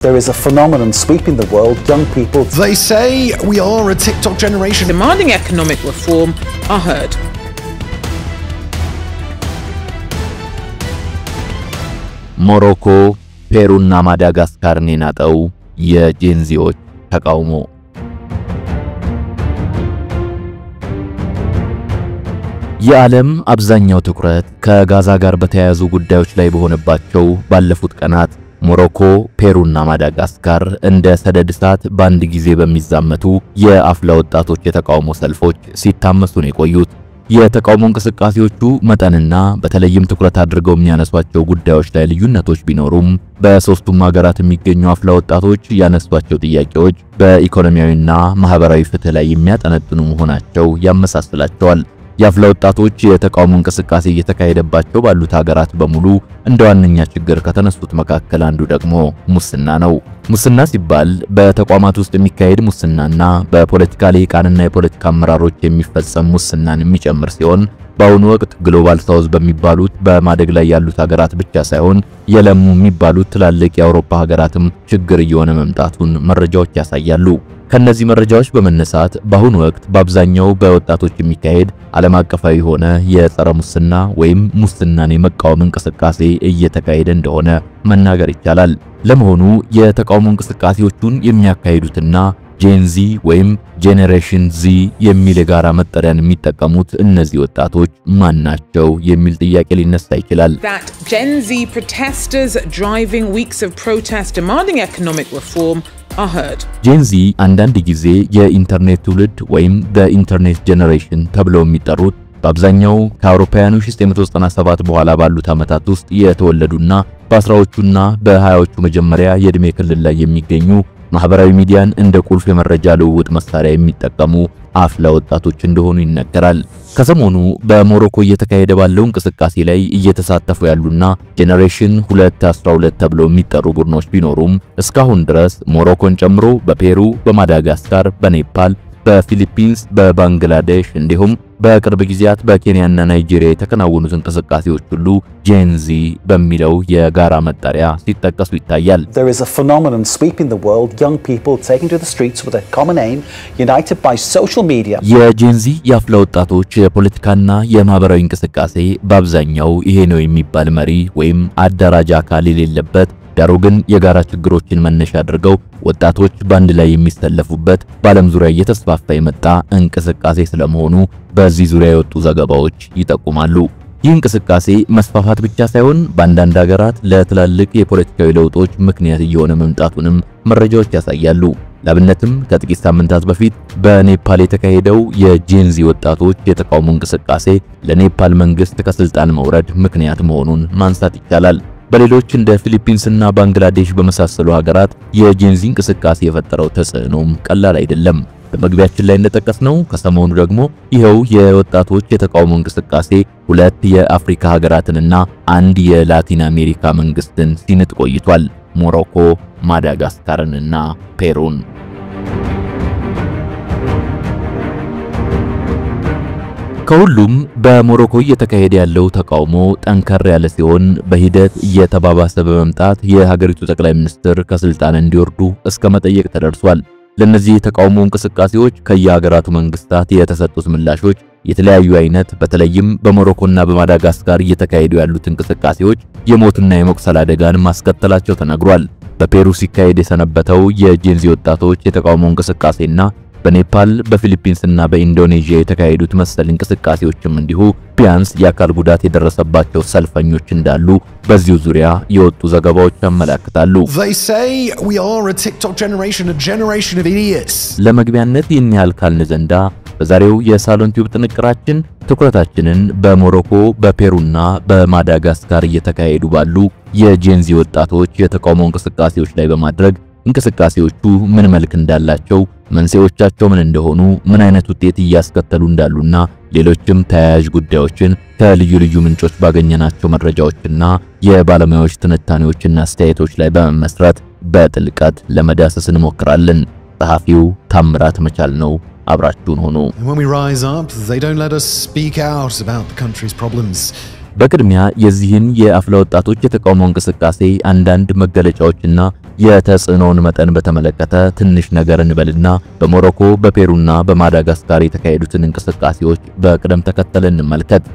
There is a phenomenon sweeping the world. Young people, they say we are a TikTok generation. Demanding economic reform are heard. ሞሮኮ ፔሩና ማዳጋስካርን የናጠው የጄንዚዎች ተቃውሞ የዓለም አብዛኛው ትኩረት ከጋዛ ጋር በተያያዙ ጉዳዮች ላይ በሆነባቸው ባለፉት ቀናት ሞሮኮ ፔሩና ማዳጋስካር እንደ ሰደድ እሳት በአንድ ጊዜ በሚዛመቱ የአፍላ ወጣቶች የተቃውሞ ሰልፎች ሲታመሱ ነው የቆዩት። የተቃውሞ እንቅስቃሴዎቹ መጠንና በተለይም ትኩረት አድርገው የሚያነሷቸው ጉዳዮች ላይ ልዩነቶች ቢኖሩም በሶስቱም ሀገራት የሚገኙ አፍላ ወጣቶች ያነሷቸው ጥያቄዎች በኢኮኖሚያዊና ማህበራዊ ፍትህ ላይ የሚያጠነጥኑ መሆናቸው ያመሳስላቸዋል። የአፍላ ወጣቶች የተቃውሞ እንቅስቃሴ እየተካሄደባቸው ባሉት ሀገራት በሙሉ እንደ ዋነኛ ችግር ከተነሱት መካከል አንዱ ደግሞ ሙስና ነው። ሙስና ሲባል በተቋማት ውስጥ የሚካሄድ ሙስናና በፖለቲካ ልሂቃንና የፖለቲካ አመራሮች የሚፈጸም ሙስናን የሚጨምር ሲሆን በአሁኑ ወቅት ግሎባል ሳውዝ በሚባሉት በማደግ ላይ ያሉት ሀገራት ብቻ ሳይሆን የለሙ የሚባሉት ትላልቅ የአውሮፓ ሀገራትም ችግር እየሆነ መምጣቱን መረጃዎች ያሳያሉ። ከነዚህ መረጃዎች በመነሳት በአሁኑ ወቅት በአብዛኛው በወጣቶች የሚካሄድ ዓለም አቀፋዊ ሆነ የጸረ ሙስና ወይም ሙስናን የመቃወም እንቅስቃሴ እየተካሄደ እንደሆነ መናገር ይቻላል። ለመሆኑ የተቃውሞ እንቅስቃሴዎቹን የሚያካሂዱትና ጄንዚ ወይም ጄኔሬሽን ዚ የሚል የጋራ መጠሪያን የሚጠቀሙት እነዚህ ወጣቶች ማን ናቸው የሚል ጥያቄ ሊነሳ ይችላል። That Gen Z protesters driving weeks of protest demanding economic reform are heard. ጄንዚ አንዳንድ ጊዜ የኢንተርኔት ትውልድ ወይም the ጄኔሬሽን ተብለው የሚጠሩት በአብዛኛው ከአውሮፓውያኑ 1997 በኋላ ባሉት ዓመታት ውስጥ የተወለዱና በአስራዎቹና በሃያዎቹ መጀመሪያ የዕድሜ ክልል ላይ የሚገኙ ማህበራዊ ሚዲያን እንደ ቁልፍ የመረጃ ልውውጥ መሳሪያ የሚጠቀሙ አፍላ ወጣቶች እንደሆኑ ይነገራል። ከሰሞኑ በሞሮኮ እየተካሄደ ባለው እንቅስቃሴ ላይ እየተሳተፉ ያሉና ጄኔሬሽን 212 ተብለው የሚጠሩ ቡድኖች ቢኖሩም እስካሁን ድረስ ሞሮኮን ጨምሮ በፔሩ፣ በማዳጋስካር፣ በኔፓል፣ በፊሊፒንስ፣ በባንግላዴሽ እንዲሁም በቅርብ ጊዜያት በኬንያና ናይጄሪያ የተከናወኑት እንቅስቃሴዎች ሁሉ ጄንዚ በሚለው የጋራ መጠሪያ ሲጠቀሱ ይታያል። There is a phenomenon sweeping the world. Young people taking to the streets with a common aim, united by social media. የጄንዚ የአፍላ ወጣቶች የፖለቲካና የማህበራዊ እንቅስቃሴ በአብዛኛው ይሄ ነው የሚባል መሪ ወይም አደራጅ አካል የሌለበት ዳሩ ግን የጋራ ችግሮችን መነሻ አድርገው ወጣቶች ባንድ ላይ የሚሰለፉበት በዓለም ዙሪያ እየተስፋፋ የመጣ እንቅስቃሴ ስለመሆኑ በዚህ ዙሪያ የወጡ ዘገባዎች ይጠቁማሉ። ይህ እንቅስቃሴ መስፋፋት ብቻ ሳይሆን በአንዳንድ ሀገራት ለትላልቅ የፖለቲካዊ ለውጦች ምክንያት እየሆነ መምጣቱንም መረጃዎች ያሳያሉ። ለአብነትም ከጥቂት ሳምንታት በፊት በኔፓል የተካሄደው የጄንዚ ወጣቶች የተቃውሞ እንቅስቃሴ ለኔፓል መንግስት ከስልጣን መውረድ ምክንያት መሆኑን ማንሳት ይቻላል። በሌሎች እንደ ፊሊፒንስና ባንግላዴሽ በመሳሰሉ ሀገራት የጄንዚ እንቅስቃሴ የፈጠረው ተጽዕኖም ቀላል አይደለም። በመግቢያችን ላይ እንደተጠቀስነው ከሰሞኑ ደግሞ ይሄው የወጣቶች የተቃውሞ እንቅስቃሴ ሁለት የአፍሪካ ሀገራትንና አንድ የላቲን አሜሪካ መንግስትን ሲንጥ ቆይቷል። ሞሮኮ፣ ማዳጋስካርንና ፔሩን። ከሁሉም በሞሮኮ እየተካሄደ ያለው ተቃውሞ ጠንከር ያለ ሲሆን በሂደት እየተባባሰ በመምጣት የሀገሪቱ ጠቅላይ ሚኒስትር ከስልጣን እንዲወርዱ እስከ መጠየቅ ተደርሷል። ለነዚህ የተቃውሞ እንቅስቃሴዎች ከየሀገራቱ መንግስታት የተሰጡት ምላሾች የተለያዩ አይነት በተለይም በሞሮኮና በማዳጋስካር እየተካሄዱ ያሉት እንቅስቃሴዎች የሞትና የመቁሰል አደጋን ማስከተላቸው ተነግሯል። በፔሩ ሲካሄድ የሰነበተው የጄንዚ ወጣቶች የተቃውሞ እንቅስቃሴና በኔፓል፣ በፊሊፒንስና በኢንዶኔዥያ የተካሄዱት መሰል እንቅስቃሴዎችም እንዲሁ ቢያንስ የአካል ጉዳት የደረሰባቸው ሰልፈኞች እንዳሉ በዚሁ ዙሪያ የወጡ ዘገባዎች ያመለክታሉ። They say we are a TikTok generation, a generation of idiots. ለመግቢያነት ይህን ያህል ካልን ዘንዳ በዛሬው የሳሎን ቲዩብ ጥንቅራችን ትኩረታችንን በሞሮኮ፣ በፔሩና በማዳጋስካር እየተካሄዱ ባሉ የጄንዚ ወጣቶች የተቃውሞ እንቅስቃሴዎች ላይ በማድረግ እንቅስቃሴዎቹ ምን መልክ እንዳላቸው፣ መንስኤዎቻቸው ምን እንደሆኑ፣ ምን አይነት ውጤት እያስከተሉ እንዳሉና ሌሎችም ተያያዥ ጉዳዮችን ከልዩ ልዩ ምንጮች ባገኘናቸው መረጃዎችና የባለሙያዎች ትንታኔዎችና አስተያየቶች ላይ በመመስረት በጥልቀት ለመዳሰስ እንሞክራለን። ጸሐፊው ታምራት መቻል ነው። አብራችሁን ሆኑ። When we rise up, they don't let us speak out about the country's problems. በቅድሚያ የዚህን የአፍላ ወጣቶች የተቃውሞ እንቅስቃሴ አንዳንድ መገለጫዎችና የተጽዕኖውን መጠን በተመለከተ ትንሽ ነገር እንበልና በሞሮኮ በፔሩና በማዳጋስካር የተካሄዱትን እንቅስቃሴዎች በቅደም ተከተል እንመልከት።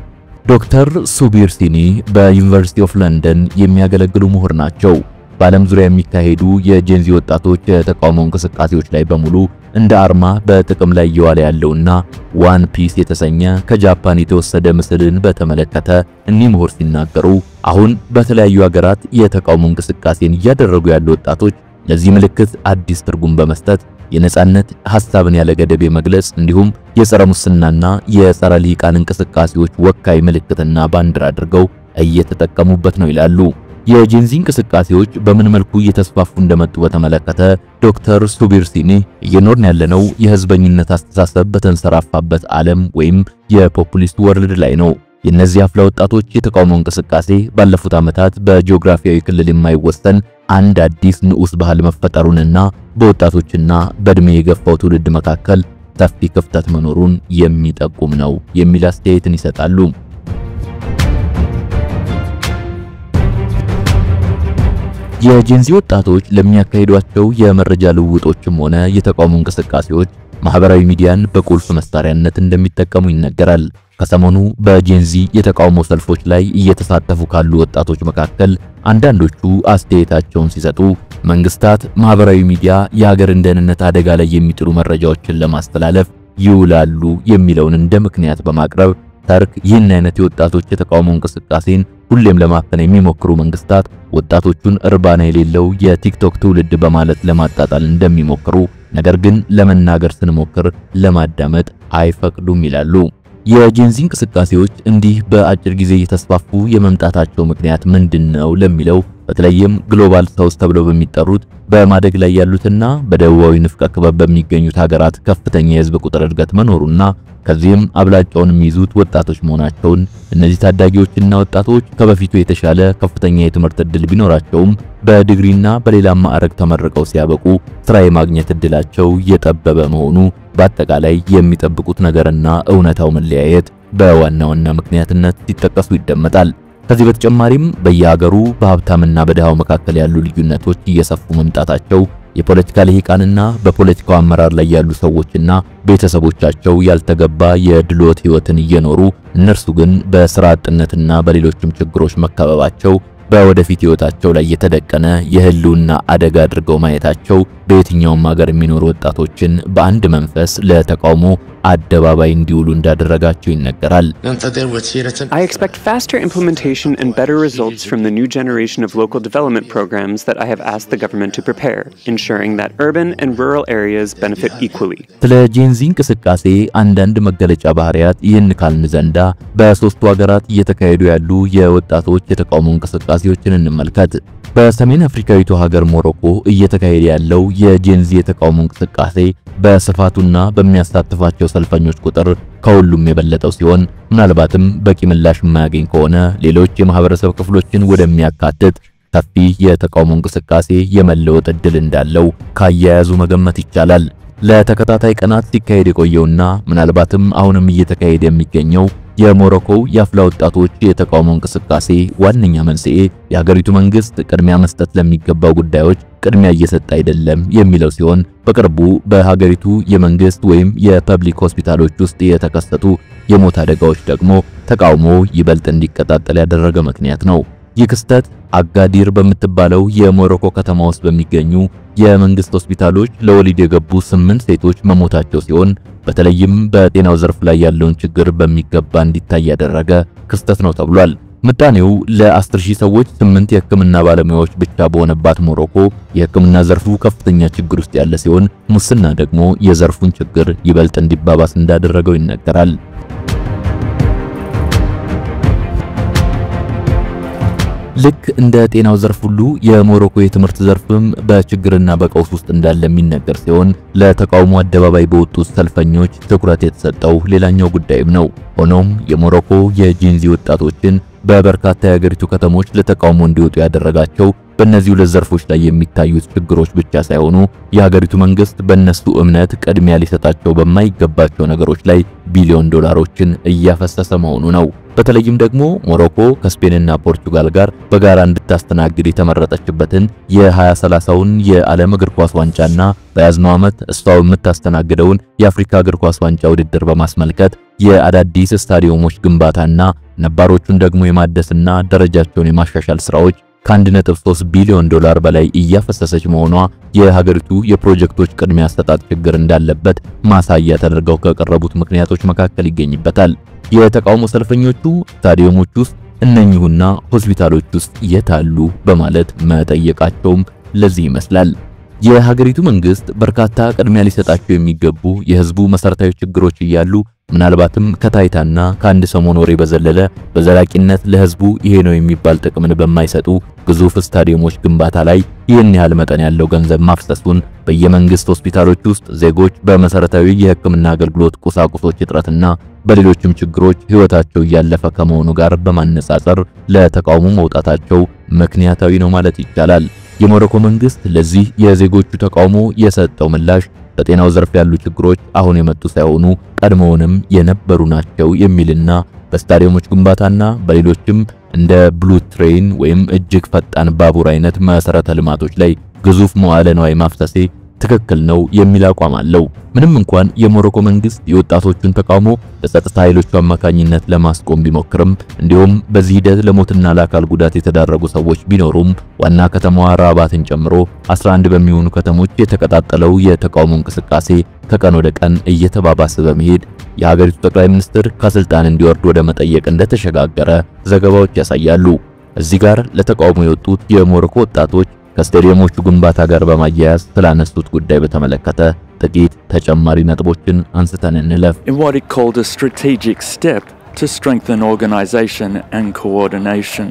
ዶክተር ሱቢር ሲኒ በዩኒቨርሲቲ ኦፍ ለንደን የሚያገለግሉ ምሁር ናቸው። በዓለም ዙሪያ የሚካሄዱ የጄንዚ ወጣቶች የተቃውሞ እንቅስቃሴዎች ላይ በሙሉ እንደ አርማ በጥቅም ላይ እየዋለ ያለውና ዋን ፒስ የተሰኘ ከጃፓን የተወሰደ ምስልን በተመለከተ እኒህ ምሁር ሲናገሩ አሁን በተለያዩ ሀገራት የተቃውሞ እንቅስቃሴን እያደረጉ ያሉ ወጣቶች ለዚህ ምልክት አዲስ ትርጉም በመስጠት የነጻነት ሐሳብን ያለ ገደብ መግለጽ እንዲሁም የጸረ ሙስናና የጸረ ልሂቃን እንቅስቃሴዎች ወካይ ምልክትና ባንዲራ አድርገው እየተጠቀሙበት ነው ይላሉ። የጄንዚ እንቅስቃሴዎች በምን መልኩ እየተስፋፉ እንደመጡ በተመለከተ ዶክተር ሱቢር ሲኒ እየኖርን ያለነው የህዝበኝነት አስተሳሰብ በተንሰራፋበት ዓለም ወይም የፖፑሊስት ወርልድ ላይ ነው። የነዚህ አፍላ ወጣቶች የተቃውሞ እንቅስቃሴ ባለፉት ዓመታት በጂኦግራፊያዊ ክልል የማይወሰን አንድ አዲስ ንዑስ ባህል መፈጠሩንና በወጣቶችና በእድሜ የገፋው ትውልድ መካከል ሰፊ ክፍተት መኖሩን የሚጠቁም ነው የሚል አስተያየትን ይሰጣሉ። የጄንዚ ወጣቶች ለሚያካሂዷቸው የመረጃ ልውውጦችም ሆነ የተቃውሞ እንቅስቃሴዎች ማህበራዊ ሚዲያን በቁልፍ መሳሪያነት እንደሚጠቀሙ ይነገራል። ከሰሞኑ በጄንዚ የተቃውሞ ሰልፎች ላይ እየተሳተፉ ካሉ ወጣቶች መካከል አንዳንዶቹ አስተያየታቸውን ሲሰጡ መንግስታት ማህበራዊ ሚዲያ የሀገርን ደህንነት አደጋ ላይ የሚጥሉ መረጃዎችን ለማስተላለፍ ይውላሉ የሚለውን እንደ ምክንያት በማቅረብ ተርክ ይህን አይነት የወጣቶች የተቃውሞ እንቅስቃሴን ሁሌም ለማፈን የሚሞክሩ መንግስታት ወጣቶቹን እርባና የሌለው የቲክቶክ ትውልድ በማለት ለማጣጣል እንደሚሞክሩ፣ ነገር ግን ለመናገር ስንሞክር ለማዳመጥ አይፈቅዱም ይላሉ። የጄንዚ እንቅስቃሴዎች እንዲህ በአጭር ጊዜ እየተስፋፉ የመምጣታቸው ምክንያት ምንድነው ለሚለው በተለይም ግሎባል ሳውዝ ተብለው በሚጠሩት በማደግ ላይ ያሉትና በደቡባዊ ንፍቀ ክበብ በሚገኙት ሀገራት ከፍተኛ የህዝብ ቁጥር እድገት መኖሩና ከዚህም አብላጫውን የሚይዙት ወጣቶች መሆናቸውን፣ እነዚህ ታዳጊዎችና ወጣቶች ከበፊቱ የተሻለ ከፍተኛ የትምህርት እድል ቢኖራቸውም በዲግሪና በሌላ ማዕረግ ተመርቀው ሲያበቁ ስራ የማግኘት እድላቸው የጠበበ መሆኑ፣ በአጠቃላይ የሚጠብቁት ነገርና እውነታው መለያየት በዋና ዋና ምክንያትነት ሲጠቀሱ ይደመጣል። ከዚህ በተጨማሪም በየሀገሩ በሀብታምና በድሃው መካከል ያሉ ልዩነቶች እየሰፉ መምጣታቸው የፖለቲካ ልሂቃንና በፖለቲካው አመራር ላይ ያሉ ሰዎችና ቤተሰቦቻቸው ያልተገባ የድሎት ህይወትን እየኖሩ እነርሱ ግን በስራ አጥነትና በሌሎችም ችግሮች መከበባቸው በወደፊት ህይወታቸው ላይ የተደቀነ የህልውና አደጋ አድርገው ማየታቸው በየትኛውም ሀገር የሚኖሩ ወጣቶችን በአንድ መንፈስ ለተቃውሞ አደባባይ እንዲውሉ እንዳደረጋቸው ይነገራል። I expect faster implementation and better results from the new generation of local development programs that I have asked the government to prepare, ensuring that urban and rural areas benefit equally. ስለ ጄንዚ እንቅስቃሴ አንዳንድ መገለጫ ባህሪያት ይህን ካልን ዘንዳ በሶስቱ ሀገራት እየተካሄዱ ያሉ የወጣቶች የተቃውሞ እንቅስቃሴዎችን እንመልከት። በሰሜን አፍሪካዊቱ ሀገር ሞሮኮ እየተካሄደ ያለው የጄንዚ የተቃውሞ እንቅስቃሴ በስፋቱና በሚያሳትፋቸው ሰልፈኞች ቁጥር ከሁሉም የበለጠው ሲሆን ምናልባትም በቂ ምላሽ የማያገኝ ከሆነ ሌሎች የማህበረሰብ ክፍሎችን ወደሚያካትት ሰፊ የተቃውሞ እንቅስቃሴ የመለወጥ እድል እንዳለው ካያያዙ መገመት ይቻላል። ለተከታታይ ቀናት ሲካሄድ የቆየውና ምናልባትም አሁንም እየተካሄደ የሚገኘው የሞሮኮው የአፍላ ወጣቶች የተቃውሞ እንቅስቃሴ ዋነኛ መንስኤ የሀገሪቱ መንግስት ቅድሚያ መስጠት ለሚገባው ጉዳዮች ቅድሚያ እየሰጠ አይደለም የሚለው ሲሆን በቅርቡ በሀገሪቱ የመንግስት ወይም የፐብሊክ ሆስፒታሎች ውስጥ የተከሰቱ የሞት አደጋዎች ደግሞ ተቃውሞ ይበልጥ እንዲቀጣጠል ያደረገ ምክንያት ነው። ይህ ክስተት አጋዲር በምትባለው የሞሮኮ ከተማ ውስጥ በሚገኙ የመንግስት ሆስፒታሎች ለወሊድ የገቡ 8 ሴቶች መሞታቸው ሲሆን በተለይም በጤናው ዘርፍ ላይ ያለውን ችግር በሚገባ እንዲታይ ያደረገ ክስተት ነው ተብሏል። ምጣኔው ለ10,000 ሰዎች 8 የህክምና ባለሙያዎች ብቻ በሆነባት ሞሮኮ የህክምና ዘርፉ ከፍተኛ ችግር ውስጥ ያለ ሲሆን ሙስና ደግሞ የዘርፉን ችግር ይበልጥ እንዲባባስ እንዳደረገው ይነገራል። ልክ እንደ ጤናው ዘርፍ ሁሉ የሞሮኮ የትምህርት ዘርፍም በችግርና በቀውስ ውስጥ እንዳለ የሚነገር ሲሆን ለተቃውሞ አደባባይ በወጡት ሰልፈኞች ትኩረት የተሰጠው ሌላኛው ጉዳይም ነው። ሆኖም የሞሮኮ የጄንዚ ወጣቶችን በበርካታ የሀገሪቱ ከተሞች ለተቃውሞ እንዲወጡ ያደረጋቸው በእነዚህ ሁለት ዘርፎች ላይ የሚታዩት ችግሮች ብቻ ሳይሆኑ የሀገሪቱ መንግስት በእነሱ እምነት ቅድሚያ ሊሰጣቸው በማይገባቸው ነገሮች ላይ ቢሊዮን ዶላሮችን እያፈሰሰ መሆኑ ነው። በተለይም ደግሞ ሞሮኮ ከስፔንና ፖርቹጋል ጋር በጋራ እንድታስተናግድ የተመረጠችበትን የ2030ውን የዓለም እግር ኳስ ዋንጫና በያዝነው ዓመት እሷው የምታስተናግደውን የአፍሪካ እግር ኳስ ዋንጫ ውድድር በማስመልከት የአዳዲስ ስታዲየሞች ግንባታና ነባሮቹን ደግሞ የማደስና ደረጃቸውን የማሻሻል ስራዎች ከ1.3 ቢሊዮን ዶላር በላይ እያፈሰሰች መሆኗ የሀገሪቱ የፕሮጀክቶች ቅድሚያ አሰጣጥ ችግር እንዳለበት ማሳያ ተደርገው ከቀረቡት ምክንያቶች መካከል ይገኝበታል። የተቃውሞ ሰልፈኞቹ ስታዲየሞች ውስጥ እነኚሁና ሆስፒታሎች ውስጥ የታሉ በማለት መጠየቃቸውም ለዚህ ይመስላል። የሀገሪቱ መንግስት በርካታ ቅድሚያ ሊሰጣቸው የሚገቡ የህዝቡ መሰረታዊ ችግሮች እያሉ ምናልባትም ከታይታና ከአንድ ሰሞን ወሬ በዘለለ በዘላቂነት ለህዝቡ ይሄ ነው የሚባል ጥቅምን በማይሰጡ ግዙፍ ስታዲየሞች ግንባታ ላይ ይህን ያህል መጠን ያለው ገንዘብ ማፍሰሱን በየመንግስት ሆስፒታሎች ውስጥ ዜጎች በመሰረታዊ የህክምና አገልግሎት ቁሳቁሶች እጥረትና በሌሎችም ችግሮች ህይወታቸው እያለፈ ከመሆኑ ጋር በማነጻጸር ለተቃውሞ መውጣታቸው ምክንያታዊ ነው ማለት ይቻላል። የሞሮኮ መንግስት ለዚህ የዜጎቹ ተቃውሞ የሰጠው ምላሽ በጤናው ዘርፍ ያሉ ችግሮች አሁን የመጡ ሳይሆኑ ቀድሞውንም የነበሩ ናቸው የሚልና በስታዲየሞች ግንባታና በሌሎችም እንደ ብሉ ትሬን ወይም እጅግ ፈጣን ባቡር አይነት መሰረተ ልማቶች ላይ ግዙፍ መዋዕለ ንዋይ ማፍሰሴ ትክክል ነው የሚል አቋም አለው። ምንም እንኳን የሞሮኮ መንግስት የወጣቶቹን ተቃውሞ በጸጥታ ኃይሎቹ አማካኝነት ለማስቆም ቢሞክርም እንዲሁም በዚህ ሂደት ለሞትና ለአካል ጉዳት የተዳረጉ ሰዎች ቢኖሩም ዋና ከተማዋ ራባትን ጨምሮ 11 በሚሆኑ ከተሞች የተቀጣጠለው የተቃውሞ እንቅስቃሴ ከቀን ወደ ቀን እየተባባሰ በመሄድ የሀገሪቱ ጠቅላይ ሚኒስትር ከስልጣን እንዲወርድ ወደ መጠየቅ እንደተሸጋገረ ዘገባዎች ያሳያሉ። እዚህ ጋር ለተቃውሞ የወጡት የሞሮኮ ወጣቶች ከስታዲየሞቹ ግንባታ ጋር በማያያዝ ስላነሱት ጉዳይ በተመለከተ ጥቂት ተጨማሪ ነጥቦችን አንስተን እንለፍ። In what it called a strategic step to strengthen organization and coordination.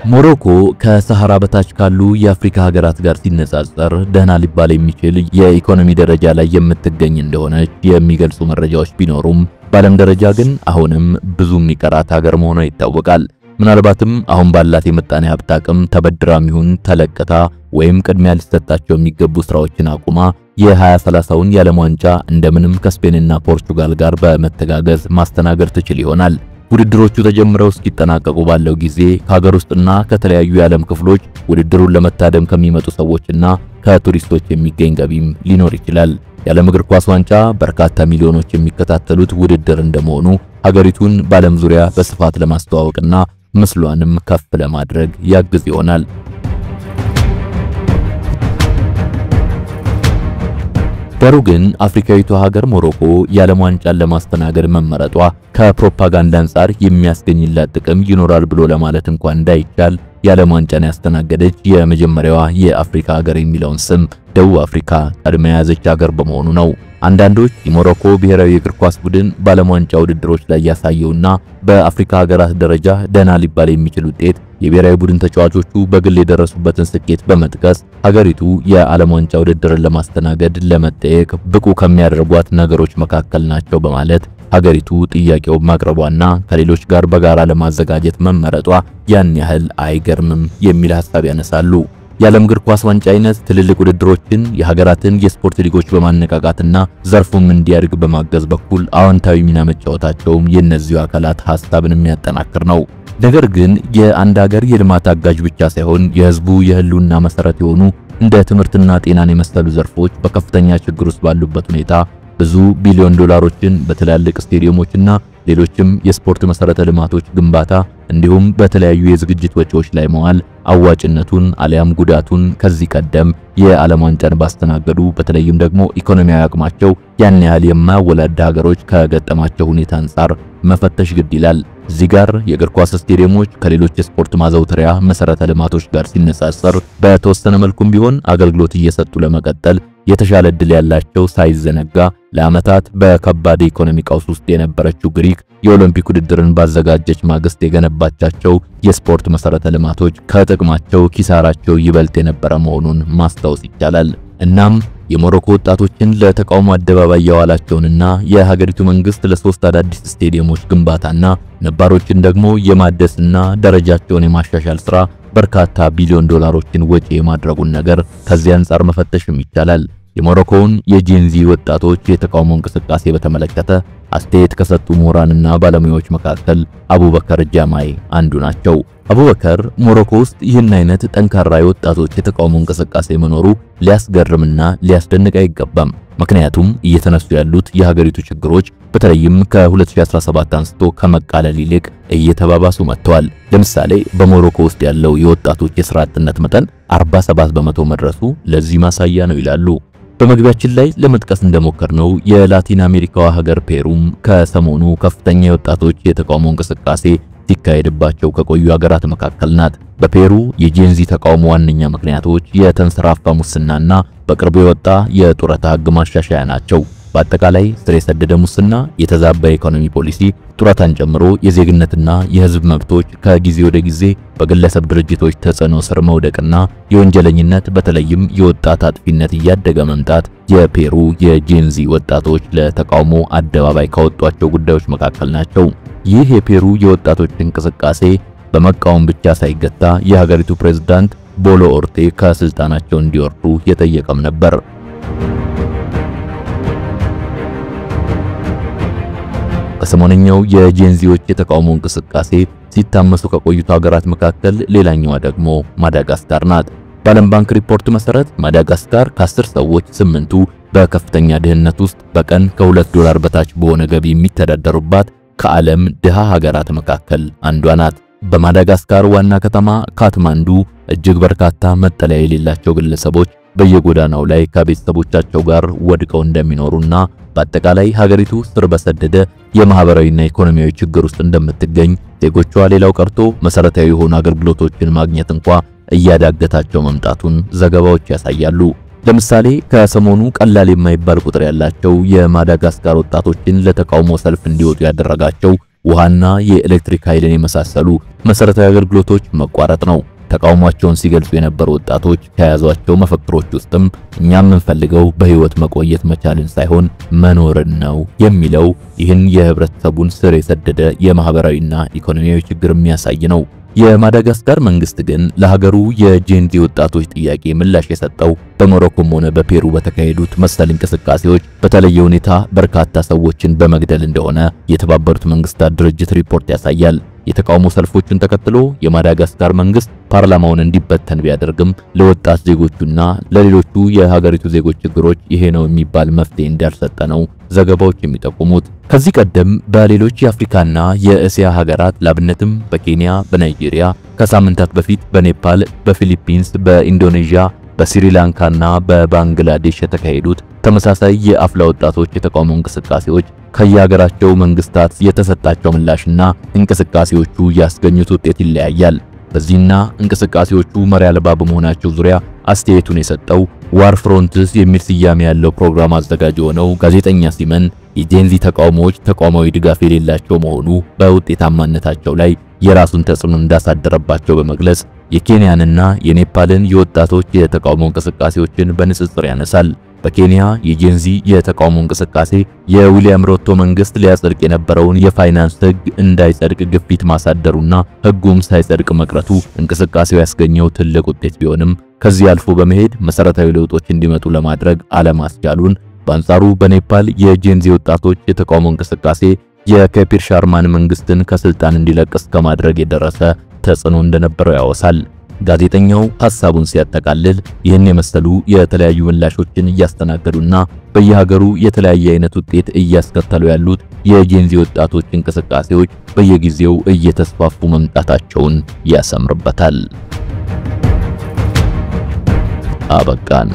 ሞሮኮ ከሰሃራ በታች ካሉ የአፍሪካ ሀገራት ጋር ሲነጻጸር ደህና ሊባል የሚችል የኢኮኖሚ ደረጃ ላይ የምትገኝ እንደሆነች የሚገልጹ መረጃዎች ቢኖሩም በዓለም ደረጃ ግን አሁንም ብዙ የሚቀራት ሀገር መሆኗ ይታወቃል። ምናልባትም አሁን ባላት የምጣኔ ሀብት አቅም ተበድራም ይሁን ተለቅታ ወይም ቅድሚያ ሊሰጣቸው የሚገቡ ስራዎችን አቁማ የ2030ውን የዓለም ዋንጫ እንደምንም ከስፔንና ፖርቹጋል ጋር በመተጋገዝ ማስተናገድ ትችል ይሆናል። ውድድሮቹ ተጀምረው እስኪጠናቀቁ ባለው ጊዜ ከሀገር ውስጥና ከተለያዩ የዓለም ክፍሎች ውድድሩን ለመታደም ከሚመጡ ሰዎችና ከቱሪስቶች የሚገኝ ገቢም ሊኖር ይችላል። የዓለም እግር ኳስ ዋንጫ በርካታ ሚሊዮኖች የሚከታተሉት ውድድር እንደመሆኑ ሀገሪቱን በዓለም ዙሪያ በስፋት ለማስተዋወቅና ምስሏንም ከፍ ለማድረግ ያግዝ ይሆናል። ዳሩ ግን አፍሪካዊቷ ሀገር ሞሮኮ የዓለም ዋንጫን ለማስተናገድ መመረጧ ከፕሮፓጋንዳ አንጻር የሚያስገኝላት ጥቅም ይኖራል ብሎ ለማለት እንኳን እንዳይቻል የዓለም ዋንጫን ያስተናገደች የመጀመሪያዋ የአፍሪካ ሀገር የሚለውን ስም ደቡብ አፍሪካ ቀድማ የያዘች ሀገር በመሆኑ ነው። አንዳንዶች የሞሮኮ ብሔራዊ እግር ኳስ ቡድን በዓለም ዋንጫ ውድድሮች ላይ ያሳየውና በአፍሪካ ሀገራት ደረጃ ደህና ሊባል የሚችል ውጤት የብሔራዊ ቡድን ተጫዋቾቹ በግል የደረሱበትን ስኬት በመጥቀስ ሀገሪቱ የዓለም ዋንጫ ውድድርን ለማስተናገድ ለመጠየቅ ብቁ ከሚያደርጓት ነገሮች መካከል ናቸው በማለት ሀገሪቱ ጥያቄውን ማቅረቧና ከሌሎች ጋር በጋራ ለማዘጋጀት መመረጧ ያን ያህል አይገርምም የሚል ሐሳብ ያነሳሉ። የዓለም እግር ኳስ ዋንጫ አይነት ትልልቅ ውድድሮችን የሀገራትን የስፖርት ሊጎች በማነቃቃትና ዘርፉም እንዲያድግ በማገዝ በኩል አዎንታዊ ሚና መጫወታቸውም የእነዚሁ አካላት ሐሳብን የሚያጠናክር ነው። ነገር ግን የአንድ ሀገር የልማት አጋዥ ብቻ ሳይሆን የህዝቡ የህልውና መሰረት የሆኑ እንደ ትምህርትና ጤናን የመሰሉ ዘርፎች በከፍተኛ ችግር ውስጥ ባሉበት ሁኔታ ብዙ ቢሊዮን ዶላሮችን በትላልቅ ስቴዲየሞችና ሌሎችም የስፖርት መሰረተ ልማቶች ግንባታ እንዲሁም በተለያዩ የዝግጅት ወጪዎች ላይ መዋል አዋጭነቱን አሊያም ጉዳቱን ከዚህ ቀደም የዓለም ዋንጫን ባስተናገዱ በተለይም ደግሞ ኢኮኖሚያዊ አቅማቸው ያን ያህል የማያወላዳ ሀገሮች ከገጠማቸው ሁኔታ አንጻር መፈተሽ ግድ ይላል። እዚህ ጋር የእግር ኳስ ስቴዲየሞች ከሌሎች የስፖርት ማዘውተሪያ መሰረተ ልማቶች ጋር ሲነጻጸር በተወሰነ መልኩም ቢሆን አገልግሎት እየሰጡ ለመቀጠል የተሻለ ዕድል ያላቸው ሳይዘነጋ ለዓመታት በከባድ ኢኮኖሚ ቀውስ ውስጥ የነበረችው ግሪክ የኦሎምፒክ ውድድርን ባዘጋጀች ማግስት የገነባቻቸው የስፖርት መሰረተ ልማቶች ከጥቅማቸው ኪሳራቸው ይበልጥ የነበረ መሆኑን ማስታወስ ይቻላል። እናም የሞሮኮ ወጣቶችን ለተቃውሞ አደባባይ ያዋላቸውንና የሀገሪቱ መንግስት ለሶስት አዳዲስ ስቴዲየሞች ግንባታና ነባሮችን ደግሞ የማደስና ደረጃቸውን የማሻሻል ስራ በርካታ ቢሊዮን ዶላሮችን ወጪ የማድረጉን ነገር ከዚህ አንፃር መፈተሽም ይቻላል። የሞሮኮውን የጄንዚ ወጣቶች የተቃውሞ እንቅስቃሴ በተመለከተ አስተያየት ከሰጡ ምሁራንና ባለሙያዎች መካከል አቡበከር ጃማይ አንዱ ናቸው። አቡበከር ሞሮኮ ውስጥ ይህን አይነት ጠንካራ የወጣቶች የተቃውሞ እንቅስቃሴ መኖሩ ሊያስገርምና ሊያስደንቅ አይገባም። ምክንያቱም እየተነሱ ያሉት የሀገሪቱ ችግሮች በተለይም ከ2017 አንስቶ ከመቃለል ይልቅ እየተባባሱ መጥተዋል። ለምሳሌ በሞሮኮ ውስጥ ያለው የወጣቶች የሥራ አጥነት መጠን 47 በመቶ መድረሱ ለዚህ ማሳያ ነው ይላሉ። በመግቢያችን ላይ ለመጥቀስ እንደሞከርነው የላቲን አሜሪካዋ ሀገር ፔሩም ከሰሞኑ ከፍተኛ የወጣቶች የተቃውሞ እንቅስቃሴ ሲካሄድባቸው ከቆዩ ሀገራት መካከል ናት። በፔሩ የጄንዚ ተቃውሞ ዋነኛ ምክንያቶች የተንሰራፋ ሙስናና በቅርቡ የወጣ የጡረታ ሕግ ማሻሻያ ናቸው። በአጠቃላይ ስር የሰደደ ሙስና፣ የተዛባ ኢኮኖሚ ፖሊሲ፣ ጡረታን ጨምሮ የዜግነትና የህዝብ መብቶች ከጊዜ ወደ ጊዜ በግለሰብ ድርጅቶች ተጽዕኖ ስር መውደቅና የወንጀለኝነት በተለይም የወጣት አጥፊነት እያደገ መምጣት የፔሩ የጄንዚ ወጣቶች ለተቃውሞ አደባባይ ካወጧቸው ጉዳዮች መካከል ናቸው። ይህ የፔሩ የወጣቶች እንቅስቃሴ በመቃወም ብቻ ሳይገታ የሀገሪቱ ፕሬዝዳንት ቦሎ ኦርቴ ከስልጣናቸው እንዲወርዱ የጠየቀም ነበር። ከሰሞነኛው የጄንዚዎች የተቃውሞ እንቅስቃሴ ሲታመሱ ከቆዩት ሀገራት መካከል ሌላኛዋ ደግሞ ማዳጋስካር ናት። በዓለም ባንክ ሪፖርት መሰረት ማዳጋስካር ከ10 ሰዎች 8ቱ በከፍተኛ ድህነት ውስጥ በቀን $2 በታች በሆነ ገቢ የሚተዳደሩባት ከዓለም ድሃ ሀገራት መካከል አንዷ ናት። በማዳጋስካር ዋና ከተማ ካትማንዱ እጅግ በርካታ መጠለያ የሌላቸው ግለሰቦች በየጎዳናው ላይ ከቤተሰቦቻቸው ጋር ወድቀው እንደሚኖሩና በአጠቃላይ ሀገሪቱ ስር በሰደደ የማህበራዊና ኢኮኖሚያዊ ችግር ውስጥ እንደምትገኝ ዜጎቿ ሌላው ቀርቶ መሰረታዊ የሆኑ አገልግሎቶችን ማግኘት እንኳን እያዳገታቸው መምጣቱን ዘገባዎች ያሳያሉ። ለምሳሌ ከሰሞኑ ቀላል የማይባል ቁጥር ያላቸው የማዳጋስካር ወጣቶችን ለተቃውሞ ሰልፍ እንዲወጡ ያደረጋቸው ውሃና የኤሌክትሪክ ኃይልን የመሳሰሉ መሰረታዊ አገልግሎቶች መቋረጥ ነው። ተቃውሟቸውን ሲገልጹ የነበሩ ወጣቶች ከያዟቸው መፈክሮች ውስጥም እኛ የምንፈልገው በህይወት መቆየት መቻልን ሳይሆን መኖርን ነው የሚለው ይህን የህብረተሰቡን ስር የሰደደ የማህበራዊና ኢኮኖሚያዊ ችግር የሚያሳይ ነው። የማዳጋስካር መንግስት ግን ለሀገሩ የጄንዚ ወጣቶች ጥያቄ ምላሽ የሰጠው በሞሮኮም ሆነ በፔሩ በተካሄዱት መሰል እንቅስቃሴዎች በተለየ ሁኔታ በርካታ ሰዎችን በመግደል እንደሆነ የተባበሩት መንግስታት ድርጅት ሪፖርት ያሳያል። የተቃውሞ ሰልፎችን ተከትሎ የማዳጋስካር መንግስት ፓርላማውን እንዲበተን ቢያደርግም ለወጣት ዜጎቹና ለሌሎቹ የሀገሪቱ ዜጎች ችግሮች ይሄ ነው የሚባል መፍትሄ እንዳልሰጠ ነው ዘገባዎች የሚጠቁሙት። ከዚህ ቀደም በሌሎች የአፍሪካና የእስያ ሀገራት ላብነትም በኬንያ፣ በናይጄሪያ፣ ከሳምንታት በፊት በኔፓል፣ በፊሊፒንስ፣ በኢንዶኔዥያ፣ በስሪላንካና በባንግላዴሽ የተካሄዱት ተመሳሳይ የአፍላ ወጣቶች የተቃውሞ እንቅስቃሴዎች ከየሀገራቸው መንግስታት የተሰጣቸው ምላሽና እንቅስቃሴዎቹ ያስገኙት ውጤት ይለያያል። በዚህና እንቅስቃሴዎቹ መሪ አልባ በመሆናቸው ዙሪያ አስተያየቱን የሰጠው ዋር ፍሮንትስ የሚል ስያሜ ያለው ፕሮግራም አዘጋጅ የሆነው ጋዜጠኛ ሲመን የጄንዚ ተቃውሞዎች ተቋማዊ ድጋፍ የሌላቸው መሆኑ በውጤታማነታቸው ላይ የራሱን ተጽዕኖ እንዳሳደረባቸው በመግለጽ የኬንያንና የኔፓልን የወጣቶች የተቃውሞ እንቅስቃሴዎችን በንጽጽር ያነሳል። በኬንያ የጄንዚ የተቃውሞ እንቅስቃሴ የዊሊያም ሩቶ መንግስት ሊያጸድቅ የነበረውን የፋይናንስ ህግ እንዳይጸድቅ ግፊት ማሳደሩና ህጉም ሳይጸድቅ መቅረቱ እንቅስቃሴው ያስገኘው ትልቅ ውጤት ቢሆንም ከዚህ አልፎ በመሄድ መሰረታዊ ለውጦች እንዲመጡ ለማድረግ አለማስቻሉን፣ በአንጻሩ በኔፓል የጄንዚ ወጣቶች የተቃውሞ እንቅስቃሴ የከፒር ሻርማን መንግስትን ከስልጣን እንዲለቅ እስከማድረግ የደረሰ ተጽዕኖ እንደነበረው ያወሳል። ጋዜጠኛው ሐሳቡን ሲያጠቃልል ይህን የመሰሉ የተለያዩ ምላሾችን እያስተናገዱና በየሀገሩ የተለያየ አይነት ውጤት እያስከተሉ ያሉት የጄንዚ ወጣቶች እንቅስቃሴዎች በየጊዜው እየተስፋፉ መምጣታቸውን ያሰምርበታል። አበቃን።